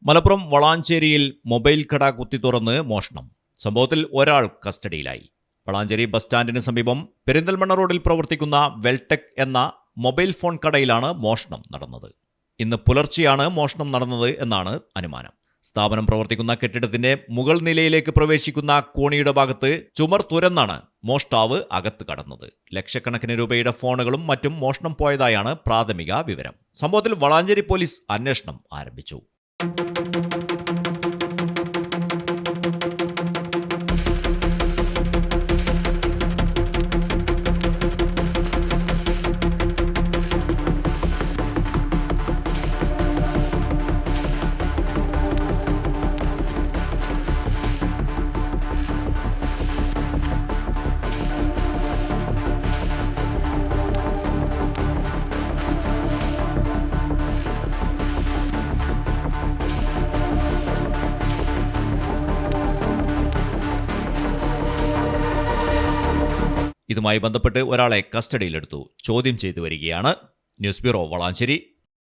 Malappuram വളാഞ്ചേരിയിൽ mobile കട കുത്തിത്തുറന്ന് മോഷണം. സംഭവത്തിൽ ഒരാൾ കസ്റ്റഡിയിലായി. വളാഞ്ചേരി ബസ് സ്റ്റാൻഡിന് സമീപം പെരിന്തൽമണ്ണ റോഡിൽ പ്രവർത്തിക്കുന്ന വെൽടെക് എന്ന മൊബൈൽ ഫോൺ കടയിലാണ് മോഷണം നടന്നത്. ഇന്ന് പുലർച്ചെയാണ് മോഷണം നടന്നത് എന്നാണ് അനുമാനം. സ്ഥാപനം പ്രവർത്തിക്കുന്ന കെട്ടിടത്തിന്റെ മുകൾ നിലയിലേക്ക് പ്രവേശിക്കുന്ന കോണിയുടെ ഭാഗത്ത് ചുമർ തുരന്നാണ് മോഷ്ടാവ് അകത്ത് കടന്നത്. ലക്ഷക്കണക്കിന് രൂപയുടെ ഫോണുകളും മറ്റും മോഷണം പോയതായാണ് പ്രാഥമിക വിവരം. സംഭവത്തിൽ വളാഞ്ചേരി പോലീസ് അന്വേഷണം ആരംഭിച്ചു. ഇതുമായി ബന്ധപ്പെട്ട് ഒരാളെ കസ്റ്റഡിയിലെടുത്തു. ചോദ്യം ചെയ്തു വരികയാണ്. News bureau, Valanchery.